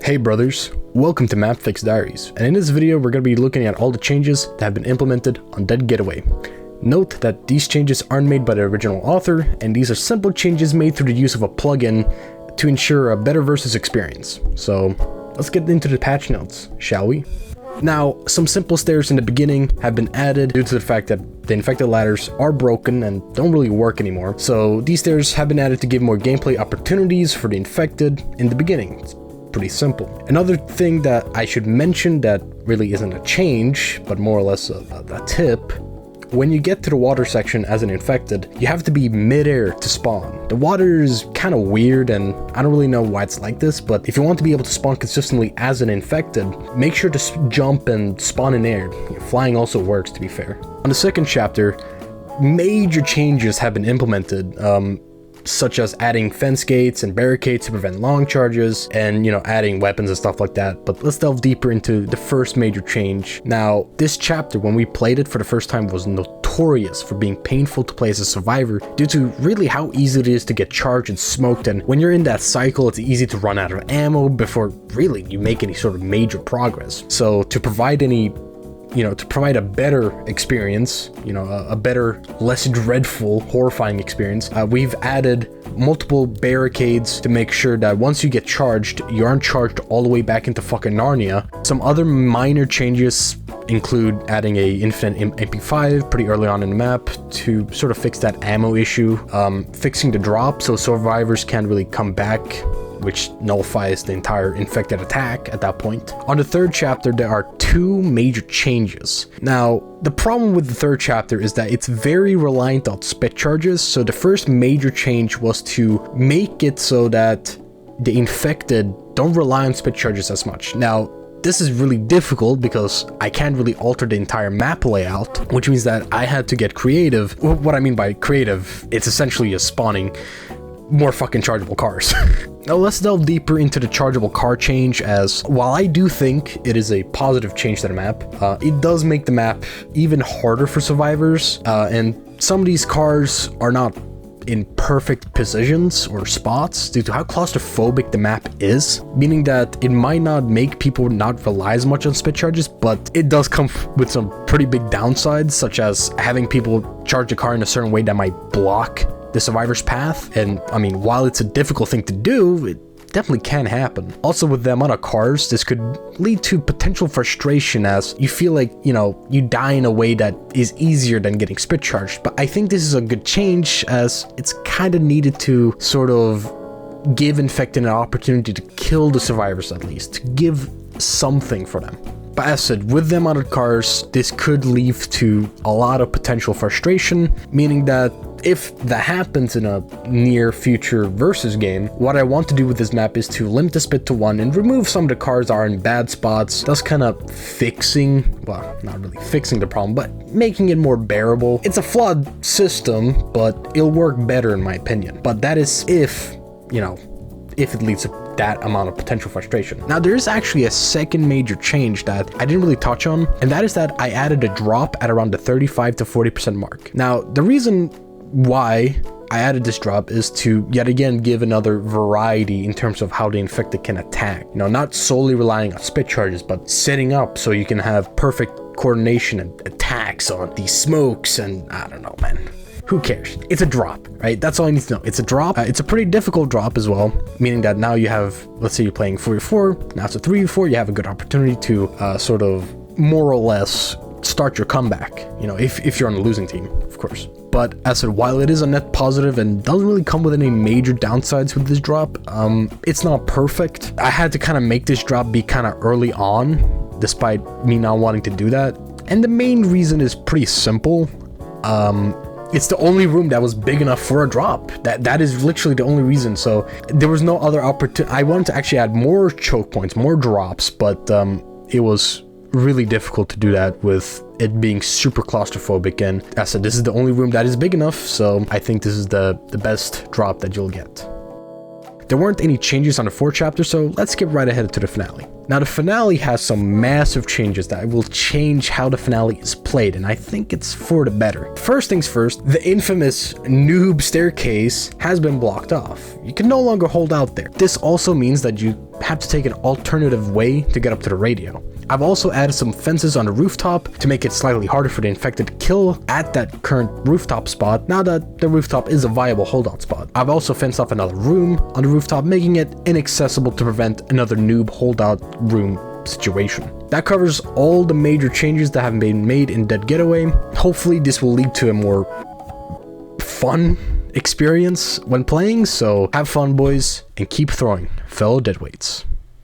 Hey brothers, welcome to Fix Diaries, and in this video we're going to be looking at all the changes that have been implemented on Getaway. Note that these changes aren't made by the original author, and these are simple changes made through the use of a plugin to ensure a better versus experience. So let's get into the patch notes, shall we? Now, some simple stairs in the beginning have been added due to the fact that the infected ladders are broken and don't really work anymore. So these stairs have been added to give more gameplay opportunities for the infected in the beginning. It's pretty simple. Another thing that I should mention that really isn't a change, but more or less a tip. When you get to the water section as an infected, you have to be mid-air to spawn. The water is kind of weird and I don't really know why it's like this, but if you want to be able to spawn consistently as an infected, make sure to jump and spawn in air. Flying also works, to be fair. On the second chapter, major changes have been implemented, such as adding fence gates and barricades to prevent long charges and, adding weapons and stuff like that. But let's delve deeper into the first major change. Now, this chapter, when we played it for the first time, was notorious for being painful to play as a survivor due to really how easy it is to get charged and smoked. And when you're in that cycle, it's easy to run out of ammo before really you make any sort of major progress. So to provide a better experience, a better, less dreadful, horrifying experience, we've added multiple barricades to make sure that once you get charged, you aren't charged all the way back into fucking Narnia. Some other minor changes include adding a infinite MP5 pretty early on in the map to sort of fix that ammo issue, fixing the drop so survivors can't really come back, which nullifies the entire infected attack at that point. On the third chapter, there are two major changes. Now, the problem with the third chapter is that it's very reliant on spitcharges. So the first major change was to make it so that the infected don't rely on spitcharges as much. Now, this is really difficult because I can't really alter the entire map layout, which means that I had to get creative. What I mean by creative, it's essentially just spawning more fucking chargeable cars. Now let's delve deeper into the chargeable car change, as while I do think it is a positive change to the map, it does make the map even harder for survivors, and some of these cars are not in perfect positions or spots due to how claustrophobic the map is, meaning that it might not make people not rely as much on spitcharges, but it does come with some pretty big downsides, such as having people charge a car in a certain way that might block the survivor's path. And I mean, while it's a difficult thing to do, it definitely can happen. Also, with the amount of cars, this could lead to potential frustration, as you feel like, you die in a way that is easier than getting spit charged. But I think this is a good change, as it's kind of needed to sort of give infected an opportunity to kill the survivors, at least, to give something for them. But as said, with the amount of cars, this could lead to a lot of potential frustration, meaning that if that happens in a near future versus game, what I want to do with this map is to limit the spit to 1 and remove some of the cars that are in bad spots, thus kind of not really fixing the problem, but making it more bearable. It's a flawed system, but it'll work better in my opinion. But that is if it leads to that amount of potential frustration. Now, there is actually a second major change that I didn't really touch on, and that is that I added a drop at around the 35 to 40% mark. Now, the reason why I added this drop is to yet again give another variety in terms of how the infected can attack. Not solely relying on spit charges, but setting up so you can have perfect coordination and attacks on these smokes, and I don't know, man. Who cares? It's a drop, right? That's all I need to know. It's a drop. It's a pretty difficult drop as well, meaning that now you have, let's say you're playing 4v4, now it's a 3v4, you have a good opportunity to sort of more or less start your comeback, if you're on the losing team, of course. But as I said, while it is a net positive and doesn't really come with any major downsides with this drop, it's not perfect. I had to kind of make this drop be kind of early on, despite me not wanting to do that. And the main reason is pretty simple. It's the only room that was big enough for a drop. That is literally the only reason. So there was no other opportunity. I wanted to actually add more choke points, more drops, but it was really difficult to do that with it being super claustrophobic. And as I said, this is the only room that is big enough, so I think this is the best drop that you'll get. There weren't any changes on the fourth chapter, so let's skip right ahead to the finale. Now the finale has some massive changes that will change how the finale is played, and I think it's for the better. First things first, the infamous noob staircase has been blocked off. You can no longer hold out there. This also means that you have to take an alternative way to get up to the radio. I've also added some fences on the rooftop to make it slightly harder for the infected to kill at that current rooftop spot, now that the rooftop is a viable holdout spot. I've also fenced off another room on the rooftop, making it inaccessible to prevent another noob holdout room situation. That covers all the major changes that have been made in Dead Getaway. Hopefully this will lead to a more fun experience when playing, so have fun boys and keep throwing, fellow deadweights.